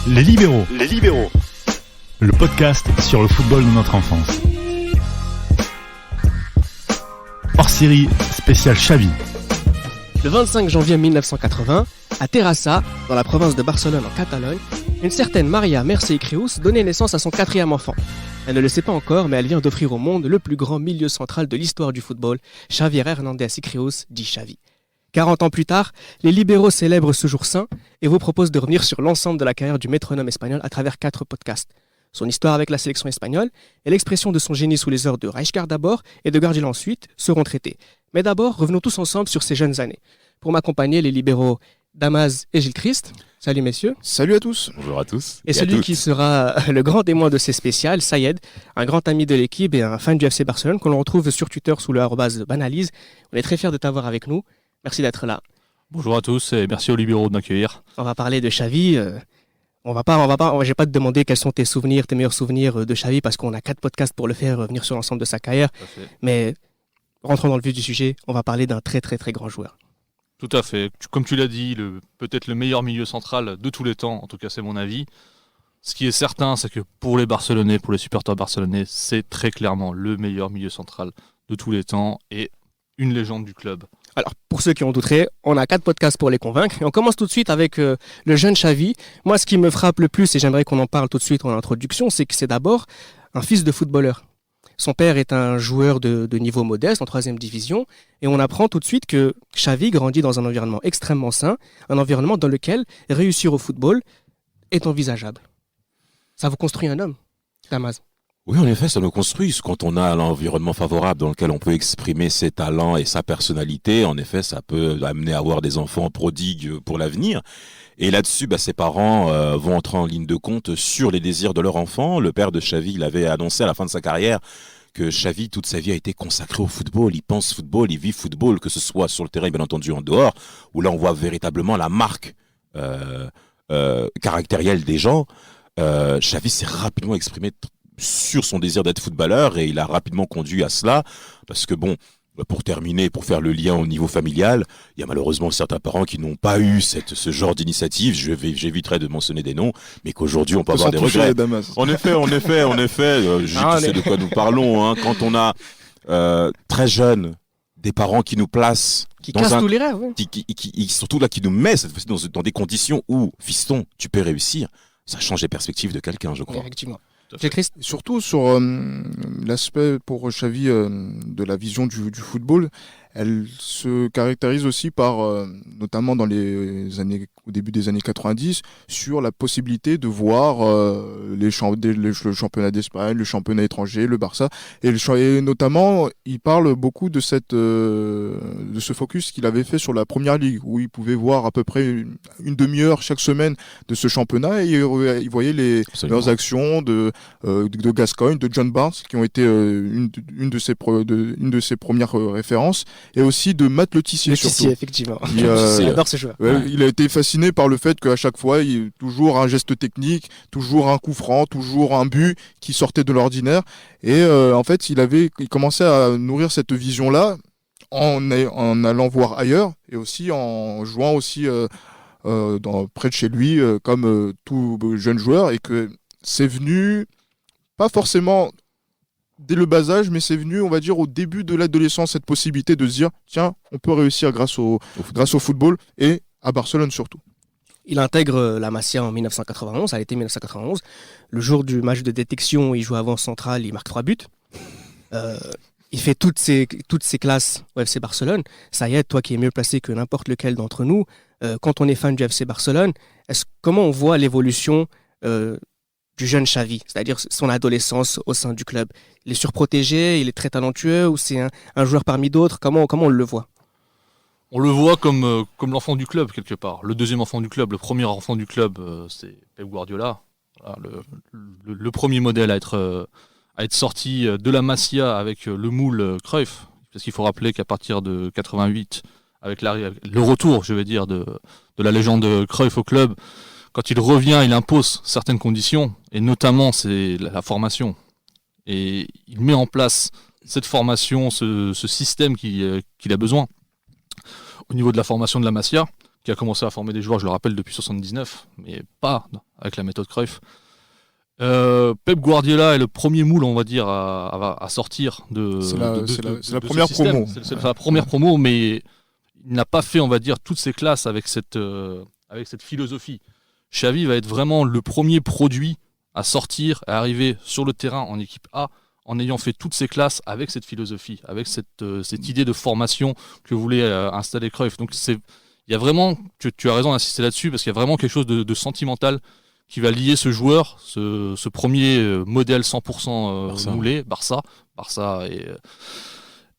Les libéraux. Les libéraux. Le podcast sur le football de notre enfance. Hors série spécial Xavi. Le 25 janvier 1980, à Terrassa, dans la province de Barcelone en Catalogne, une certaine Maria Mercè Creus donnait naissance à son 4e enfant. Elle ne le sait pas encore, mais elle vient d'offrir au monde le plus grand milieu central de l'histoire du football, Xavier Hernández y Creus, dit Xavi. 40 ans plus tard, les libéraux célèbrent ce jour saint et vous proposent de revenir sur l'ensemble de la carrière du métronome espagnol à travers 4 podcasts. Son histoire avec la sélection espagnole et l'expression de son génie sous les ordres de Rijkaard d'abord et de Guardiola ensuite seront traités. Mais d'abord, revenons tous ensemble sur ces jeunes années. Pour m'accompagner, les libéraux Damas et Gilles Christ. Salut messieurs. Salut à tous. Bonjour à tous. Et celui qui sera le grand témoin de ces spéciales, Sayed, un grand ami de l'équipe et un fan du FC Barcelone qu'on retrouve sur Twitter sous le @Banalise. On est très fiers de t'avoir avec nous. Merci d'être là. Bonjour à tous et merci aux libéraux de m'accueillir. On va parler de Xavi. Je vais pas te demander quels sont tes meilleurs souvenirs de Xavi parce qu'on a 4 podcasts pour le faire, revenir sur l'ensemble de sa carrière. Mais rentrons dans le vif du sujet, on va parler d'un très très très grand joueur. Tout à fait. Comme tu l'as dit, peut-être le meilleur milieu central de tous les temps, en tout cas c'est mon avis. Ce qui est certain, c'est que pour les Barcelonais, pour les supporters barcelonais, c'est très clairement le meilleur milieu central de tous les temps et une légende du club. Alors, pour ceux qui en douteraient, on a 4 podcasts pour les convaincre. Et on commence tout de suite avec le jeune Xavi. Moi, ce qui me frappe le plus, et j'aimerais qu'on en parle tout de suite en introduction, c'est que c'est d'abord un fils de footballeur. Son père est un joueur de niveau modeste, en 3e division. Et on apprend tout de suite que Xavi grandit dans un environnement extrêmement sain, un environnement dans lequel réussir au football est envisageable. Ça vous construit un homme, Damas. Oui, en effet, ça nous construit. Quand on a l'environnement favorable dans lequel on peut exprimer ses talents et sa personnalité, en effet, ça peut amener à avoir des enfants prodigues pour l'avenir. Et là-dessus, ses parents vont entrer en ligne de compte sur les désirs de leur enfant. Le père de Xavi, il avait annoncé à la fin de sa carrière que Xavi, toute sa vie, a été consacré au football. Il pense football, il vit football, que ce soit sur le terrain, bien entendu, en dehors, où là, on voit véritablement la marque caractérielle des gens. Xavi s'est rapidement exprimé sur son désir d'être footballeur et il a rapidement conduit à cela parce que pour terminer, pour faire le lien au niveau familial, il y a malheureusement certains parents qui n'ont pas eu ce genre d'initiative, j'éviterai de mentionner des noms, mais qu'aujourd'hui on peut avoir des regrets. En effet, je sais de quoi nous parlons, hein, quand on a très jeune des parents qui nous placent qui cassent tous les rêves, oui. qui surtout là qui nous met cette fois-ci dans des conditions où fiston, tu peux réussir, ça change les perspectives de quelqu'un, je crois. Effectivement. Surtout sur l'aspect pour Xavi de la vision du football, elle se caractérise aussi par, notamment au début des années 90, sur la possibilité de voir le championnat d'Espagne, le championnat étranger, le Barça, et notamment il parle beaucoup de ce focus qu'il avait fait sur la Première Ligue, où il pouvait voir à peu près une demi-heure chaque semaine de ce championnat, et il voyait leurs actions de Gascoigne, de John Barnes, qui ont été une de ses premières références, et aussi de Matt Le Tissier, surtout. Effectivement. J'adore ce joueur. Il a été fasciné par le fait qu'à chaque fois, il y a toujours un geste technique, toujours un coup franc, toujours un but qui sortait de l'ordinaire. Et en fait, il commençait à nourrir cette vision-là en allant voir ailleurs et aussi en jouant aussi près de chez lui comme tout jeune joueur, et que c'est venu pas forcément dès le bas âge, mais c'est venu, on va dire, au début de l'adolescence, cette possibilité de se dire, tiens, on peut réussir grâce au football, et à Barcelone surtout. Il intègre la Masia en 1991, à l'été 1991. Le jour du match de détection, il joue avant central, il marque 3 buts. Il fait toutes ses classes au FC Barcelone. Sayed, toi qui es mieux placé que n'importe lequel d'entre nous, quand on est fan du FC Barcelone, comment on voit l'évolution du jeune Xavi, c'est-à-dire son adolescence au sein du club? Il est surprotégé, il est très talentueux, ou c'est un joueur parmi d'autres? Comment on le voit? On le voit comme l'enfant du club, quelque part. Le deuxième enfant du club, le premier enfant du club, c'est Pep Guardiola. Voilà, le premier modèle à être sorti de la Masia avec le moule Cruyff. Parce qu'il faut rappeler qu'à partir de 88, avec le retour, je vais dire, de la légende Cruyff au club, quand il revient, il impose certaines conditions, et notamment c'est la formation. Et il met en place cette formation, ce système qu'il a besoin. Au niveau de la formation de la Masia, qui a commencé à former des joueurs, je le rappelle, depuis 79, mais pas avec la méthode Cruyff. Pep Guardiola est le premier moule, on va dire, à sortir de. C'est la première système. promo. C'est la première promo, mais il n'a pas fait, on va dire, toutes ses classes avec cette philosophie. Xavi va être vraiment le premier produit à sortir, à arriver sur le terrain en équipe A, en ayant fait toutes ses classes avec cette philosophie, avec cette idée de formation que voulait installer Cruyff. Donc il y a vraiment, tu as raison d'insister là-dessus, parce qu'il y a vraiment quelque chose de sentimental qui va lier ce joueur, ce premier modèle 100% moulé, Barça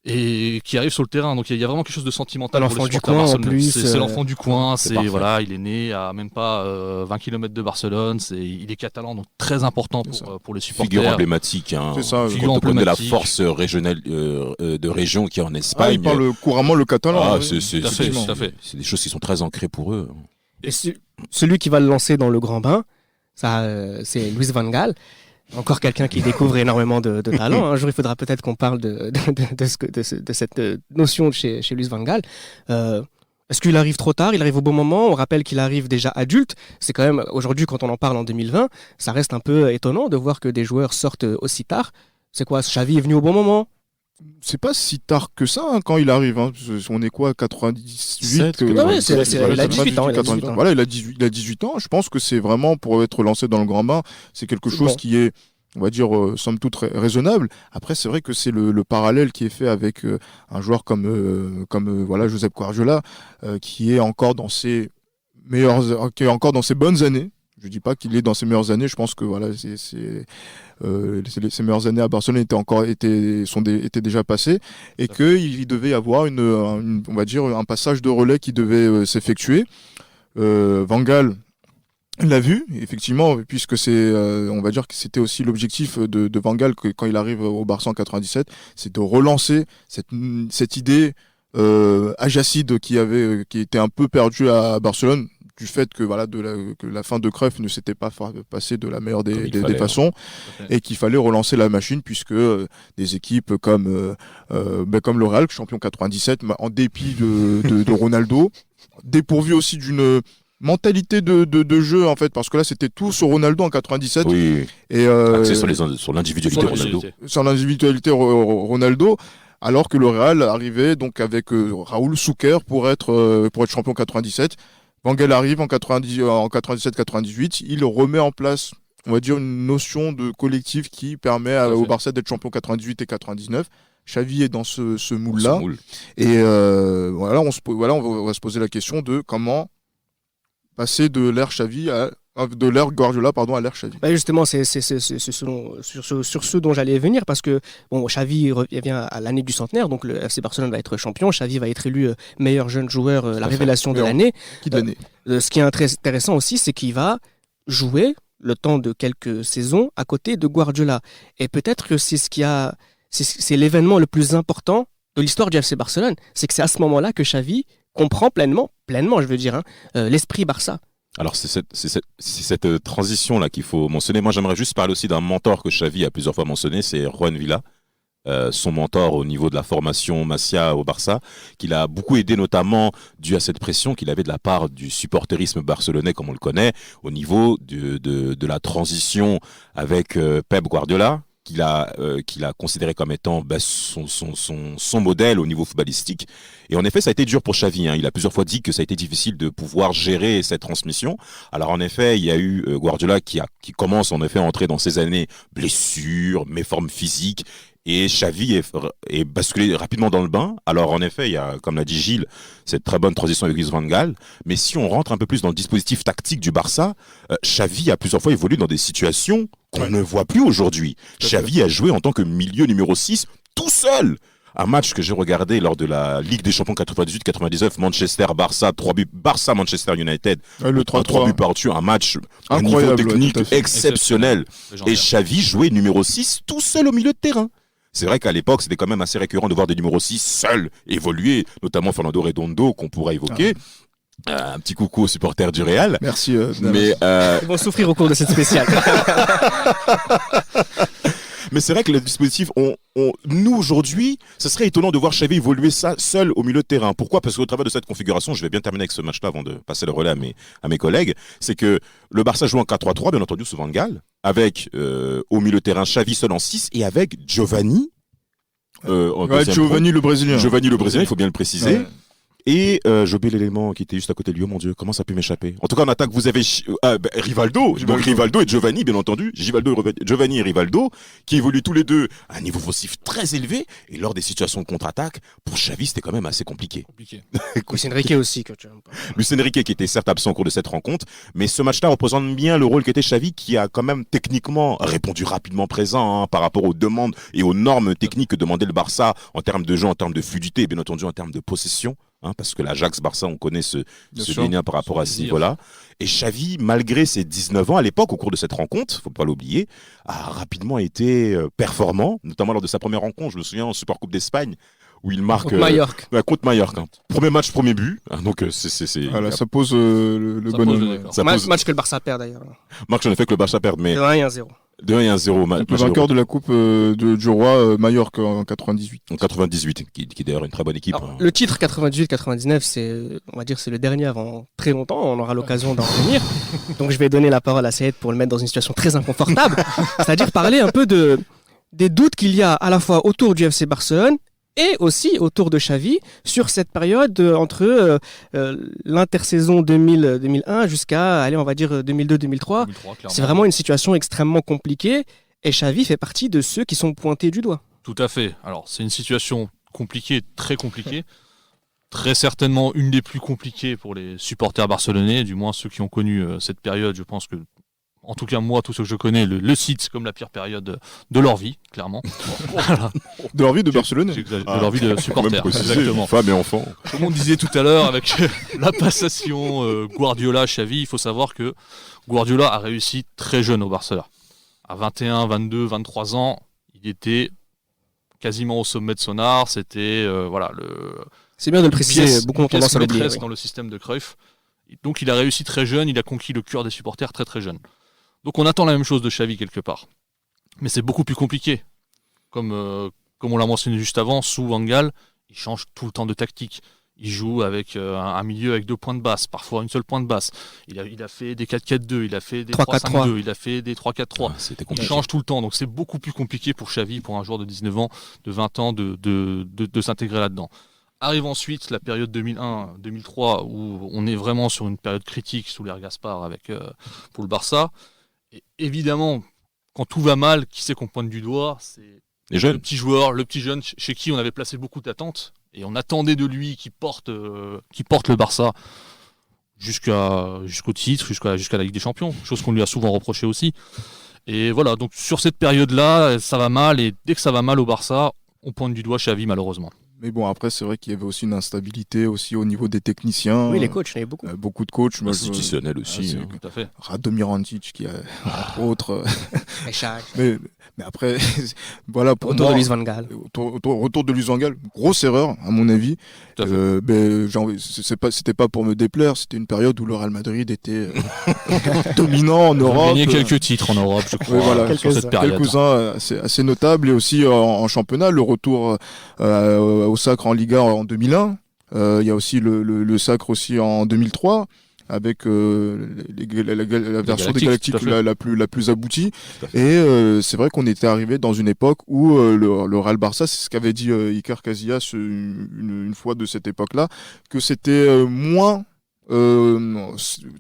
et qui arrive sur le terrain. Donc il y a vraiment quelque chose de sentimental. L'enfant du coin en plus. C'est l'enfant du coin. C'est voilà, il est né à même pas 20 km de Barcelone. Il est catalan, donc très important pour les supporters. Figure emblématique. Hein. C'est ça. Figure Quand on connaît la emblématique. force régionale de région qui est en Ah, Espagne. il parle couramment le catalan. c'est Tout à fait. c'est des choses qui sont très ancrées pour eux. Et celui qui va le lancer dans le grand bain, ça, c'est Luis Van Gaal. Encore quelqu'un qui découvre énormément de talent. Un jour, il faudra peut-être qu'on parle de cette notion chez Luis Van Gaal. Est-ce qu'il arrive trop tard? Il arrive au bon moment? On rappelle qu'il arrive déjà adulte. C'est quand même, aujourd'hui, quand on en parle en 2020, ça reste un peu étonnant de voir que des joueurs sortent aussi tard. C'est quoi? Xavi est venu au bon moment? C'est pas si tard que ça quand il arrive. On est quoi, 98 il a 18 ans. Voilà, il a 18 ans. Je pense que c'est vraiment pour être lancé dans le grand bain. C'est quelque chose qui est, on va dire, somme toute raisonnable. Après, c'est vrai que c'est le parallèle qui est fait avec un joueur comme Josep Guardiola, qui est encore dans ses bonnes années. Je dis pas qu'il est dans ses meilleures années. Je pense que voilà, ses meilleures années à Barcelone étaient déjà passées et qu'il devait y avoir on va dire un passage de relais qui devait s'effectuer. Van Gaal l'a vu, effectivement, puisque on va dire que c'était aussi l'objectif de Van Gaal quand il arrive au Barça en 97, c'est de relancer cette idée agacide qui était un peu perdue à Barcelone, du fait que que la fin de Cruyff ne s'était pas passée de la meilleure des façons, et qu'il fallait relancer la machine, puisque des équipes comme le Real, champion 97, en dépit de Ronaldo, dépourvu aussi d'une mentalité de jeu, en fait, parce que là c'était tout sur Ronaldo en 97. Oui. Et axé sur l'individualité de Ronaldo. Sur l'individualité Ronaldo. Alors que le Real arrivait donc avec Raoul Souker pour être champion 97. Van Gaal arrive en 97-98, il remet en place, on va dire, une notion de collectif qui permet au Barça d'être champion 98 et 99. Xavi est dans ce moule-là. Et on va se poser la question de comment passer de l'ère Xavi de l'ère Guardiola à l'ère Xavi. Justement, c'est sur ce dont j'allais venir, parce que Xavi revient à l'année du centenaire, donc le FC Barcelone va être champion, Xavi va être élu meilleur jeune joueur, la révélation de l'année. Ce qui est très intéressant aussi, c'est qu'il va jouer le temps de quelques saisons à côté de Guardiola. Et peut-être que c'est l'événement le plus important de l'histoire du FC Barcelone. C'est que c'est à ce moment-là que Xavi comprend pleinement, je veux dire, l'esprit Barça. Alors c'est cette transition-là qu'il faut mentionner. Moi j'aimerais juste parler aussi d'un mentor que Xavi a plusieurs fois mentionné, c'est Juan Villa, son mentor au niveau de la formation Masia au Barça, qui l'a beaucoup aidé, notamment dû à cette pression qu'il avait de la part du supporterisme barcelonais comme on le connaît, au niveau de la transition avec Pep Guardiola, qu'il a considéré comme étant son modèle au niveau footballistique. Et en effet, ça a été dur pour Xavi. Il a plusieurs fois dit que ça a été difficile de pouvoir gérer cette transmission. Alors en effet, il y a eu Guardiola qui commence en effet à entrer dans ses années blessures, méformes physiques. Et Xavi est basculé rapidement dans le bain. Alors en effet, il y a, comme l'a dit Gilles, cette très bonne transition avec Luis Van Gaal. Mais si on rentre un peu plus dans le dispositif tactique du Barça, Xavi a plusieurs fois évolué dans des situations qu'on ne voit plus aujourd'hui. Xavi a joué en tant que milieu numéro 6 tout seul. Un match que j'ai regardé lors de la Ligue des Champions 98-99, Manchester-Barça, 3 buts, Barça-Manchester United, le 3 buts par-dessus, un match à un niveau technique exceptionnel. Et Xavi jouait numéro 6 tout seul au milieu de terrain. C'est vrai qu'à l'époque, c'était quand même assez récurrent de voir des numéros 6 seuls évoluer, notamment Fernando Redondo, qu'on pourra évoquer. Un petit coucou aux supporters du Real. Merci. Ils vont souffrir au cours de cette spéciale. Mais c'est vrai que le dispositif, nous aujourd'hui, ça serait étonnant de voir Xavi évoluer ça seul au milieu de terrain. Pourquoi ? Parce qu'au travers de cette configuration, je vais bien terminer avec ce match-là avant de passer le relais à mes collègues, c'est que le Barça joue en 4-3-3, bien entendu, sous Van Gaal, avec au milieu de terrain Xavi seul en 6 et avec Giovanni. Giovanni le Brésilien. Giovanni le Brésilien, il faut bien le préciser. Ouais. Et j'ai oublié l'élément qui était juste à côté de lui. Oh mon Dieu, comment ça a pu m'échapper ? En tout cas, en attaque, vous avez Rivaldo. Donc Rivaldo et Giovanni, bien entendu. Giovanni et Rivaldo, qui évoluent tous les deux à un niveau offensif très élevé. Et lors des situations de contre-attaque, pour Xavi, c'était quand même assez compliqué. Luis Enrique aussi, que tu aimes pas. Luis Enrique, qui était certes absent au cours de cette rencontre, mais ce match-là représente bien le rôle qu'était Xavi, qui a quand même techniquement répondu rapidement présent par rapport aux demandes et aux normes techniques que demandait le Barça en termes de jeu, en termes de fluidité et bien entendu en termes de possession. Parce que l'Ajax-Barça, on connaît ce lien par rapport à ce niveau-là. Et Xavi, malgré ses 19 ans à l'époque, au cours de cette rencontre, faut pas l'oublier, a rapidement été performant, notamment lors de sa première rencontre, je me souviens, en Super Coupe d'Espagne, où il marque Contre Mallorca. Contre Mallorca. Premier match, premier but. Donc Voilà, ça pose le bonhomme. Match que le Barça perd d'ailleurs. Match en effet que le Barça perd, mais De 1 et 1-0. De 1 et 1-0. Le vainqueur de la Coupe du Roi Mallorca en 98. En 98, qui est d'ailleurs une très bonne équipe. Alors, le titre 98-99, c'est le dernier avant très longtemps. On aura l'occasion d'en revenir. Donc je vais donner la parole à Saïd pour le mettre dans une situation très inconfortable. C'est-à-dire parler un peu des doutes qu'il y a à la fois autour du FC Barcelone et aussi autour de Xavi sur cette période entre l'intersaison 2000-2001 jusqu'à, allez, on va dire 2002-2003. C'est vraiment une situation extrêmement compliquée et Xavi fait partie de ceux qui sont pointés du doigt. Tout à fait. Alors, c'est une situation compliquée, très compliquée. Très certainement une des plus compliquées pour les supporters barcelonais, du moins ceux qui ont connu cette période. Je pense que, en tout cas moi, tous ceux que je connais, le cite comme la pire période de leur vie, clairement. De leur vie de Barcelone. De leur vie de supporters, exactement. Femmes et enfants. Comme on disait tout à l'heure, avec la passation Guardiola-Xavi, il faut savoir que Guardiola a réussi très jeune au Barça. À 21, 22, 23 ans, il était quasiment au sommet de son art. C'était C'est bien de le préciser, beaucoup ont tendance à l'oublier. Dans le système de Cruyff. Donc il a réussi très jeune, il a conquis le cœur des supporters très très jeune. Donc on attend la même chose de Xavi quelque part. Mais c'est beaucoup plus compliqué. Comme on l'a mentionné juste avant, sous Van Gaal, il change tout le temps de tactique. Il joue avec un milieu avec 2 points de basse, parfois une seule pointe de basse. Il a fait des 4-4-2, il a fait des 3-5-2, il a fait des 3-4-3. Il change tout le temps, donc c'est beaucoup plus compliqué pour Xavi, pour un joueur de 19 ans, de 20 ans, de s'intégrer là-dedans. Arrive ensuite la période 2001-2003 où on est vraiment sur une période critique sous l'ère Gaspard pour le Barça. Et évidemment, quand tout va mal, qui c'est qu'on pointe du doigt ? C'est le petit joueur, le petit jeune chez qui on avait placé beaucoup d'attentes. Et on attendait de lui qu'il porte le Barça jusqu'au titre, jusqu'à la Ligue des Champions. Chose qu'on lui a souvent reproché aussi. Et voilà, donc sur cette période-là, ça va mal. Et dès que ça va mal au Barça, on pointe du doigt Xavi malheureusement. Mais bon, après, c'est vrai qu'il y avait aussi une instabilité aussi au niveau des techniciens. Oui, les coachs, il y en avait beaucoup. Beaucoup de coachs. Institutionnels aussi. Tout à fait. Radomir Antic, qui a, entre autres... mais après, voilà. Pour Retour de Luis Van Gaal. Retour de Luis Van Gaal. Grosse erreur, à mon avis. C'était pas pour me déplaire, c'était une période où le Real Madrid était dominant en Europe. Il a gagné quelques titres en Europe, je crois, sur cette période. Quelques-uns assez notables, et aussi en championnat, le retour au sacre en Liga en 2001. Il y a aussi le sacre aussi en 2003. Avec la version des Galactiques la plus aboutie. Et c'est vrai qu'on était arrivé dans une époque où le Real Barça, c'est ce qu'avait dit Iker Casillas une fois de cette époque-là, que c'était moins,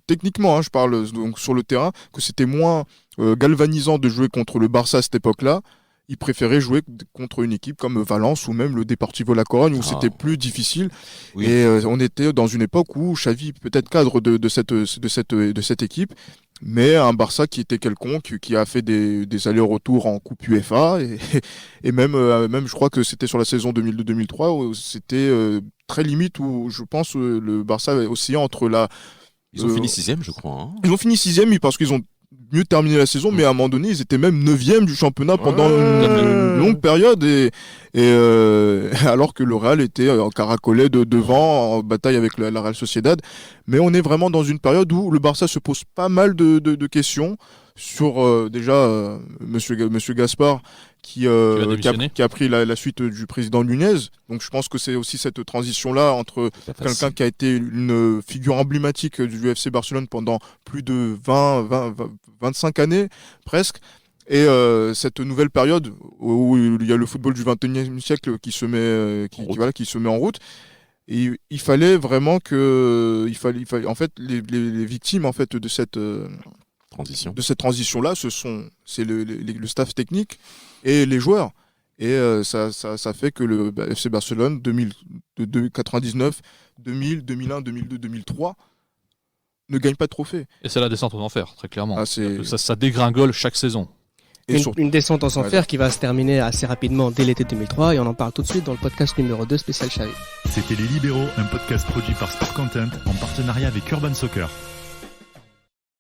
techniquement, je parle donc sur le terrain, que c'était moins galvanisant de jouer contre le Barça à cette époque-là. Il préférait jouer contre une équipe comme Valence ou même le Deportivo La Corogne où c'était plus difficile. Oui. Et on était dans une époque où Xavi peut-être cadre de cette équipe, mais un Barça qui était quelconque, qui a fait des allers-retours en Coupe UEFA et même je crois que c'était sur la saison 2002-2003 où c'était très limite, où je pense le Barça oscillait entre la... Ils ont fini 6e, je crois. Hein. Ils ont fini 6e parce qu'ils ont mieux terminer la saison, mais à un moment donné, ils étaient même 9e du championnat pendant une longue période, et alors que le Real était caracolé devant, en bataille avec la Real Sociedad. Mais on est vraiment dans une période où le Barça se pose pas mal de questions sur déjà Monsieur Gaspard qui a pris la suite du président Nunez. Donc je pense que c'est aussi cette transition-là entre quelqu'un qui a été une figure emblématique du FC Barcelone pendant plus de 25 années presque. Et cette nouvelle période où il y a le football du XXIe siècle qui se met en route. Et il fallait vraiment en fait les victimes en fait de cette transition-là, c'est le staff technique et les joueurs. Et ça fait que le FC Barcelone de 99, 2000, 2001, 2002, 2003 ne gagne pas de trophée. Et c'est la descente aux enfers, très clairement. Ah, ça dégringole chaque saison. Une descente aux enfers qui va se terminer assez rapidement dès l'été 2003 et on en parle tout de suite dans le podcast numéro 2 spécial Xavi. C'était Les Libéraux, un podcast produit par Sport Content en partenariat avec Urban Soccer.